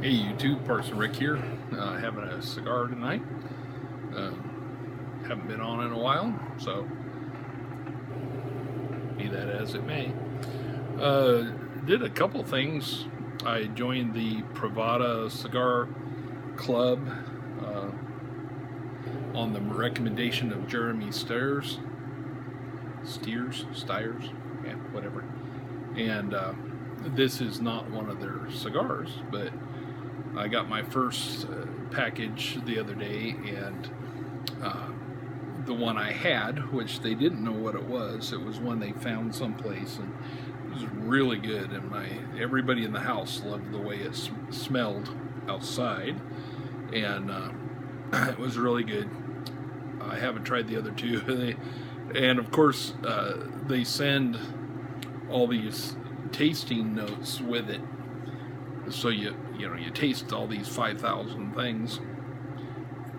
Hey YouTube, Parson Rick here, having a cigar tonight. Uh, haven't been on in a while, so be that as it may. Uh, did a couple things. I joined the Pravada Cigar Club uh, on the recommendation of Jeremy Stiers, yeah, whatever. And this is not one of their cigars, but I got my first package the other day, and uh, the one I had, which they didn't know what it was one they found someplace, and it was really good. And everybody in the house loved the way it smelled outside, and it was really good. I haven't tried the other two, and of course they send all these tasting notes with it, so you taste all these 5,000 things.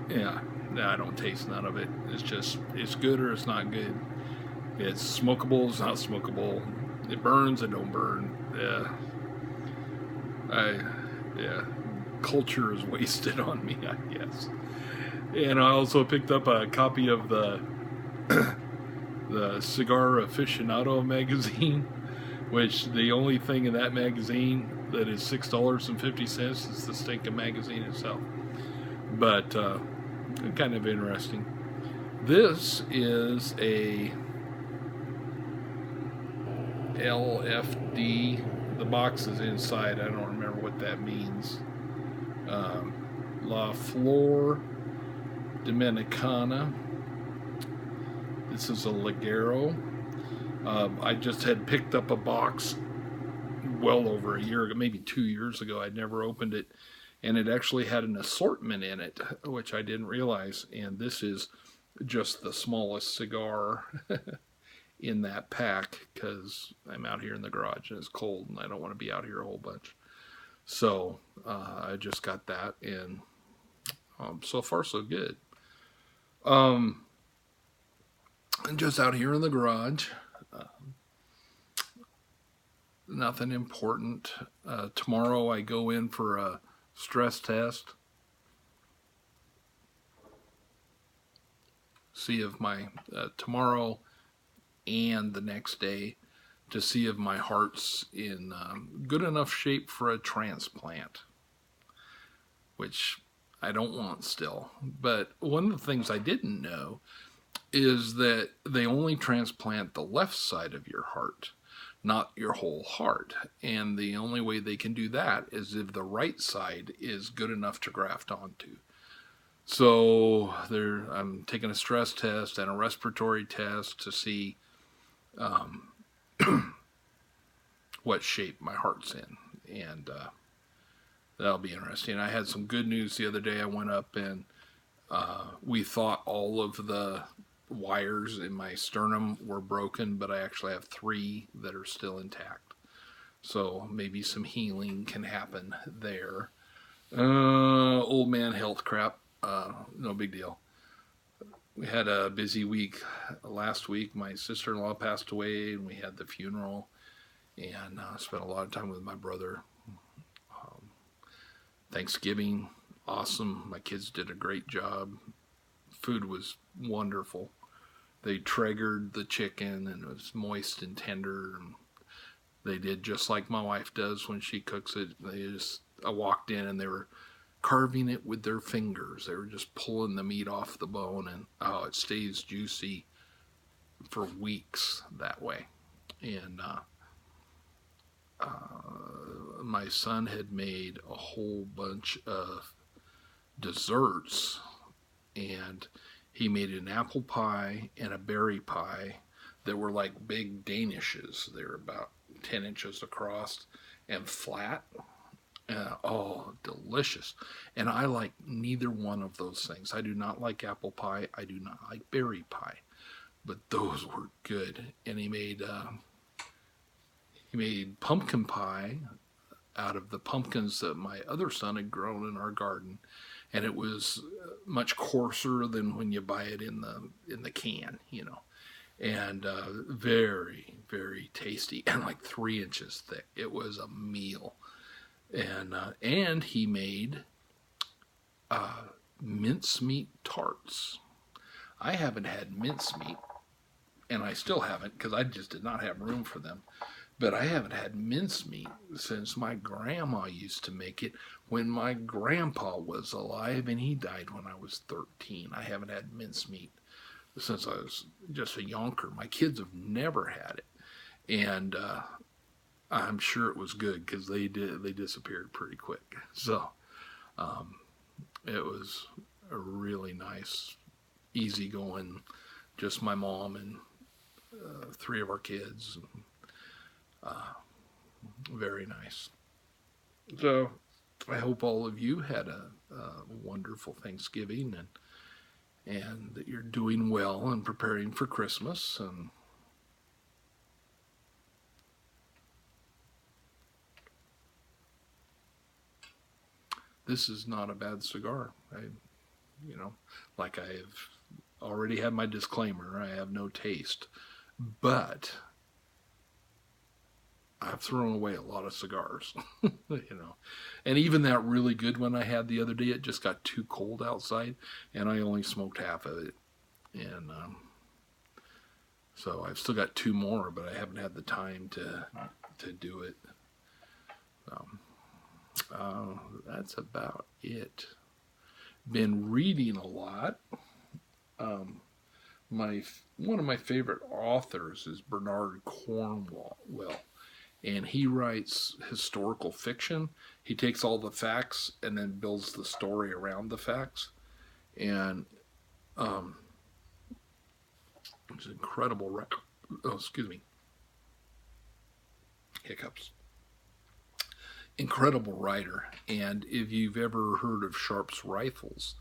Yeah, I don't taste none of it. It's good or it's not good. It's smokable, it's not smokable. It burns, it don't burn. I yeah, culture is wasted on me, I guess. And I also picked up a copy of the Cigar Aficionado magazine, which the only thing in that magazine that is $6.50 is the stinking magazine itself. But kind of interesting. This is a LFD. The box is inside. I don't remember what that means. La Flor Dominicana. This is a Ligero. I just had picked up a box well over a year ago, maybe 2 years ago. I'd never opened it, and it actually had an assortment in it, which I didn't realize. And this is just the smallest cigar in that pack, because I'm out here in the garage and it's cold and I don't want to be out here a whole bunch. So I just got that, and so far so good. Um, just out here in the garage. Uh, Nothing important. Tomorrow I go in for a stress test. See if tomorrow and the next day, to see if my heart's in good enough shape for a transplant, which I don't want still. But one of the things I didn't know is that they only transplant the left side of your heart, not your whole heart. And the only way they can do that is if the right side is good enough to graft onto. So I'm taking a stress test and a respiratory test to see um, what shape my heart's in, and that'll be interesting. I had some good news the other day. I went up, and we thought all of the wires in my sternum were broken, but I actually have 3 that are still intact. So maybe some healing can happen there. Old man health crap. No big deal. We had a busy week last week. My sister-in-law passed away, and we had the funeral, and spent a lot of time with my brother. Um, Thanksgiving, awesome. My kids did a great job. Food was wonderful. They Traegered the chicken, and it was moist and tender. And they did just like my wife does when she cooks it. I walked in, and they were carving it with their fingers. They were just pulling the meat off the bone, and it stays juicy for weeks that way. And my son had made a whole bunch of desserts, and he made an apple pie and a berry pie that were like big danishes. They were about 10 inches across and flat. Delicious. And I like neither one of those things. I do not like apple pie. I do not like berry pie. But those were good. And he made pumpkin pie out of the pumpkins that my other son had grown in our garden, and it was much coarser than when you buy it in the can. And very, very tasty, and like 3 inches thick. It was a meal. And he made mincemeat tarts. I haven't had mincemeat, and I still haven't because I just did not have room for them. But I haven't had mincemeat since my grandma used to make it when my grandpa was alive, and he died when I was 13. I haven't had mincemeat since I was just a yonker. My kids have never had it, and I'm sure it was good because they disappeared pretty quick. So it was a really nice, easygoing, just my mom and three of our kids. Very nice. So I hope all of you had a wonderful Thanksgiving, and that you're doing well and preparing for Christmas. And this is not a bad cigar. Like I've already had my disclaimer, I have no taste, but I've thrown away a lot of cigars, and even that really good one I had the other day, it just got too cold outside, and I only smoked half of it, and so I've still got two more, but I haven't had the time to do it. That's about it. Been reading a lot. One of my favorite authors is Bernard Cornwell. And he writes historical fiction. He takes all the facts and then builds the story around the facts. And it's an incredible, hiccups. Incredible writer. And if you've ever heard of Sharpe's Rifles,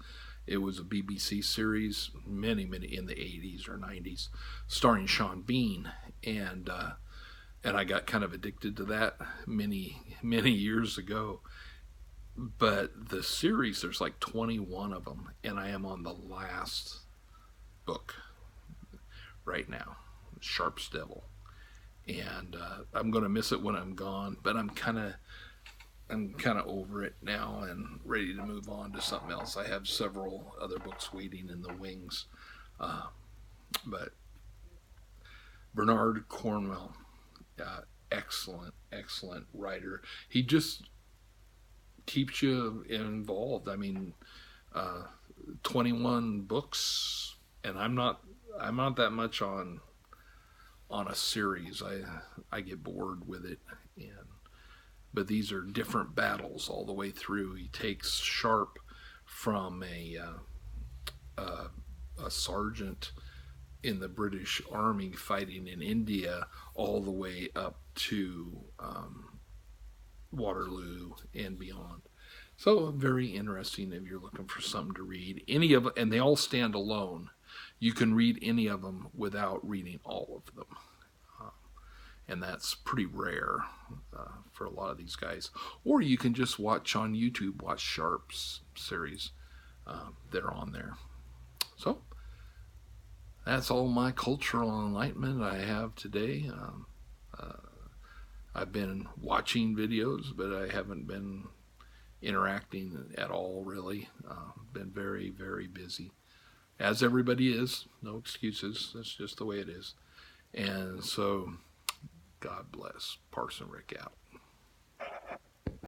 it was a BBC series, many in the 80s or 90s, starring Sean Bean. And I got kind of addicted to that many years ago. But the series, there's like 21 of them, and I am on the last book right now, Sharpe's Devil. And I'm going to miss it when I'm gone, but I'm kind of over it now and ready to move on to something else. I have several other books waiting in the wings. But Bernard Cornwell, excellent writer. He just keeps you involved. I mean, 21 books, and I'm not that much on a series. I get bored with it, but these are different battles all the way through. He takes Sharpe from a sergeant in the British Army fighting in India all the way up to Waterloo and beyond. So very interesting if you're looking for something to read. And they all stand alone. You can read any of them without reading all of them. And that's pretty rare for a lot of these guys. Or you can just watch on YouTube, watch Sharpe's series. They're on there. So that's all my cultural enlightenment I have today. I've been watching videos, but I haven't been interacting at all, really. Been very, very busy. As everybody is. No excuses. That's just the way it is. And so, God bless. Parson Rick out.